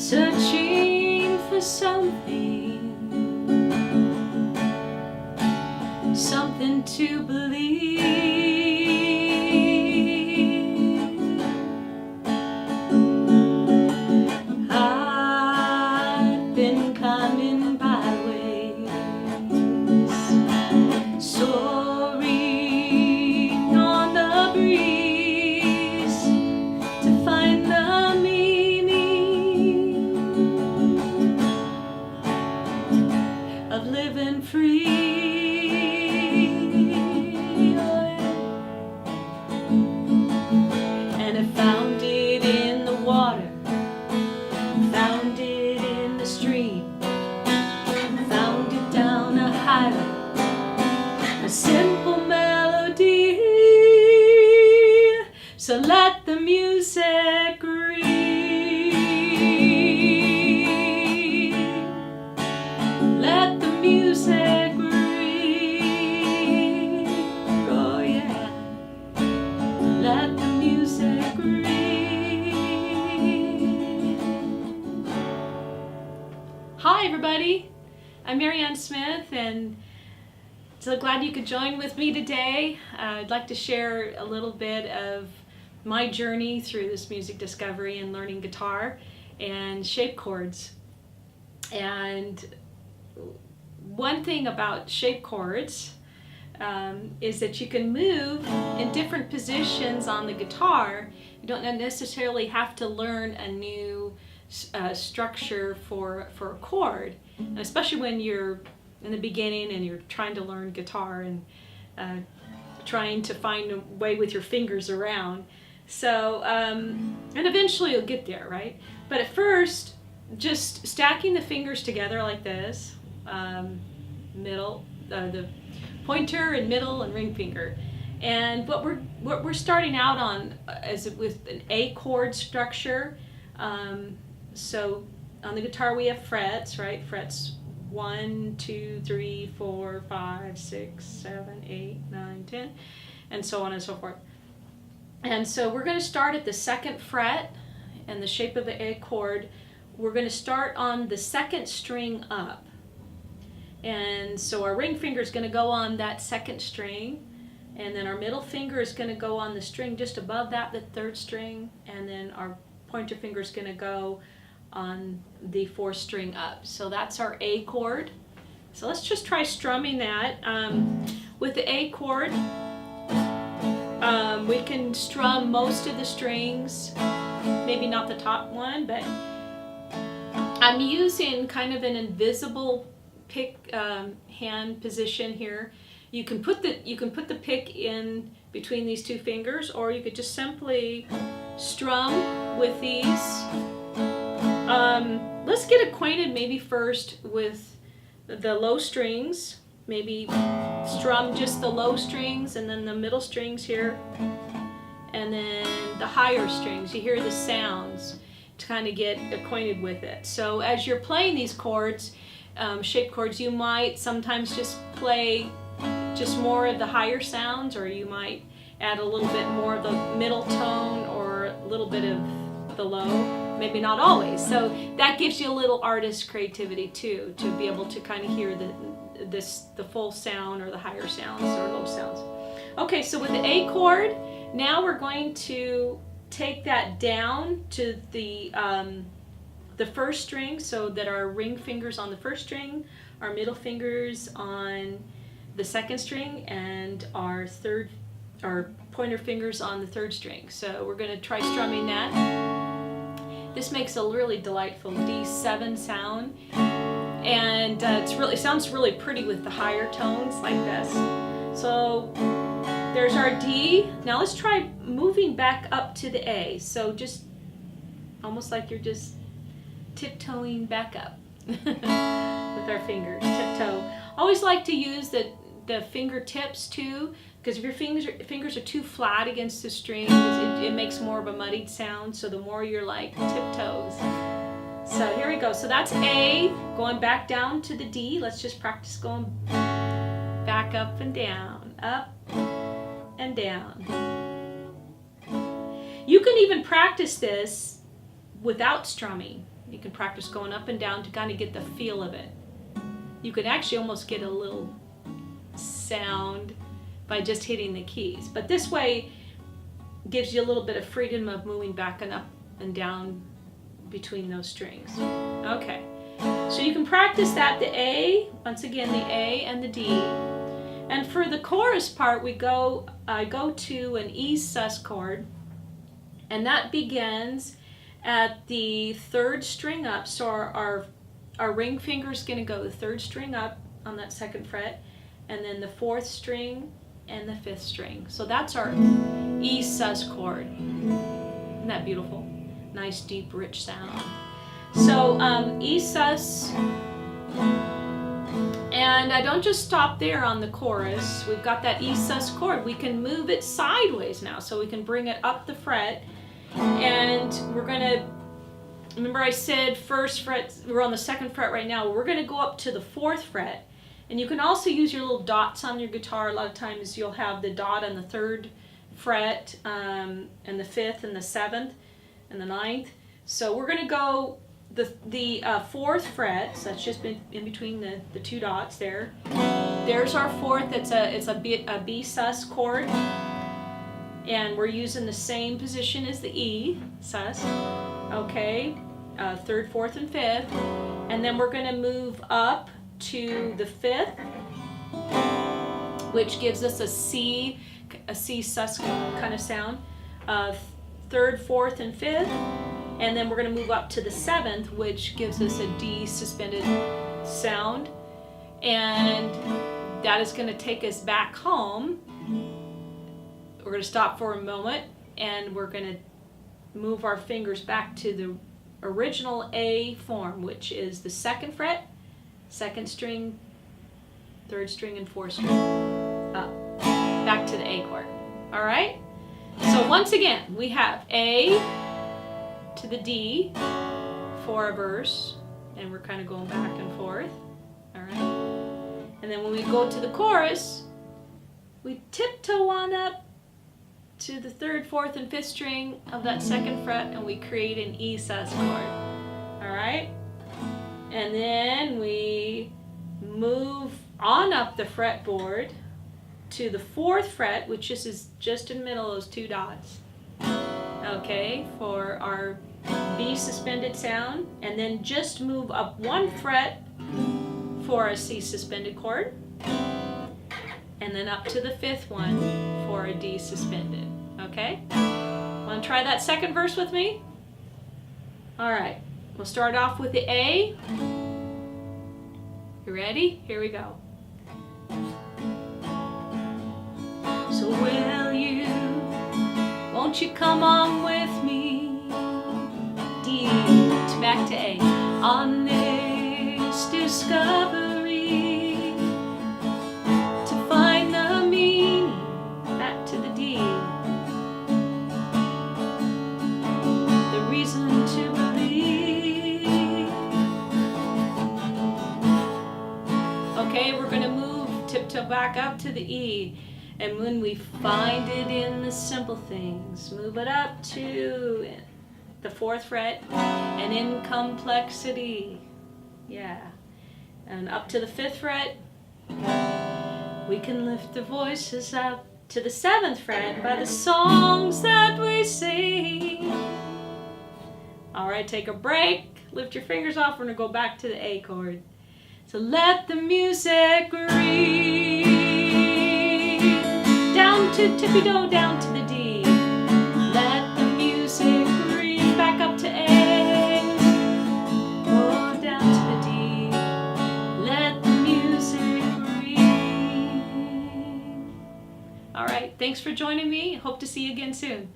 searching for something to believe. I've been coming byways, soaring on the breeze to find the meaning of living free. Found it in the water, found it in the stream, found it down a highway, a simple melody. So let the music ring, let the music ring, oh yeah, let the music ring. Hi everybody, I'm Mariann Smith, and so glad you could join with me today. I'd like to share a little bit of my journey through this music discovery and learning guitar and shape chords. And one thing about shape chords is that you can move in different positions on the guitar. You don't necessarily have to learn a new structure for a chord, and especially when you're in the beginning and you're trying to learn guitar and trying to find a way with your fingers around. So, and eventually you'll get there, right? But at first, just stacking the fingers together like this, middle, the pointer and middle and ring finger. And what we're starting out on is with an A chord structure. So on the guitar we have frets, right? Frets 1, 2, 3, 4, 5, 6, 7, 8, 9, 10, and so on and so forth. And so we're going to start at the second fret and the shape of the A chord. We're going to start on the second string up. And so our ring finger is going to go on that second string, and then our middle finger is going to go on the string just above that, the third string, and then our pointer finger is going to go on the fourth string up. So that's our A chord. So let's just try strumming that. With the A chord, we can strum most of the strings, maybe not the top one, but I'm using kind of an invisible pick hand position here. You can put the pick in between these two fingers, or you could just simply strum with these. Let's get acquainted maybe first with the low strings. Maybe strum just the low strings and then the middle strings here, and then the higher strings. You hear the sounds to kind of get acquainted with it. So as you're playing these chords, shape chords, you might sometimes just play just more of the higher sounds, or you might add a little bit more of the middle tone or a little bit of the low, maybe not always. So that gives you a little artist creativity too, to be able to kind of hear the full sound or the higher sounds or low sounds. Okay, so with the A chord, now we're going to take that down to the first string, so that our ring fingers on the first string, our middle fingers on the second string, and our pointer fingers on the third string. So we're going to try strumming that. This makes a really delightful D7 sound, and it sounds really pretty with the higher tones like this. So there's our D. Now let's try moving back up to the A. So just almost like you're just tiptoeing back up with our fingers. Tiptoe. Always like to use the fingertips too, because if your fingers are too flat against the strings, it makes more of a muddied sound. So the more you're like tiptoes. So here we go. So that's A, going back down to the D. Let's just practice going back up and down, up and down. You can even practice this without strumming. You can practice going up and down to kind of get the feel of it. You can actually almost get a little sound by just hitting the keys. But this way gives you a little bit of freedom of moving back and up and down between those strings. Okay, so you can practice that, the A, once again the A and the D. And for the chorus part, I go to an E sus chord, and that begins at the third string up. So our ring finger is going to go the third string up on that second fret, and then the fourth string and the fifth string. So that's our E sus chord. Isn't that beautiful? Nice, deep, rich sound. So E sus, and I don't just stop there on the chorus. We've got that E sus chord. We can move it sideways now, so we can bring it up the fret, and we're gonna, remember I said first fret, we're on the second fret right now. We're gonna go up to the fourth fret, and you can also use your little dots on your guitar. A lot of times you'll have the dot on the third fret, and the fifth and the seventh and the ninth. So we're going to go the fourth fret, so that's just in between the two dots there. There's our fourth. It's a B sus chord, and we're using the same position as the E sus. Okay, third, fourth, and fifth, and then we're going to move up to the fifth, which gives us a C sus kind of sound. Third, fourth, and fifth, and then we're going to move up to the seventh, which gives us a D suspended sound, and that is going to take us back home. We're going to stop for a moment, and we're going to move our fingers back to the original A form, which is the second fret, second string, third string, and fourth string up, back to the A chord. All right? So once again, we have A to the D for a verse, and we're kind of going back and forth. All right? And then when we go to the chorus, we tiptoe on up to the third, fourth, and fifth string of that second fret, and we create an E sus chord. All right? And then we move on up the fretboard to the fourth fret, which is just in the middle of those two dots. Okay, for our B suspended sound, and then just move up one fret for a C suspended chord, and then up to the fifth one for a D suspended. Okay? Want to try that second verse with me? All right, we'll start off with the A. You ready? Here we go. So won't you come on with me, D, back to A, on this discovery, to find the meaning, back to the D, the reason to believe. Okay, we're going to move tiptoe back up to the E. And when we find it in the simple things, move it up to the fourth fret, and in complexity, yeah. And up to the fifth fret, we can lift the voices up to the seventh fret by the songs that we sing. All right, take a break, lift your fingers off, we're gonna go back to the A chord. So let the music read. Down to tippy-do, down to the D. Let the music read, back up to A. Oh, down to the D. Let the music read. All right, thanks for joining me. Hope to see you again soon.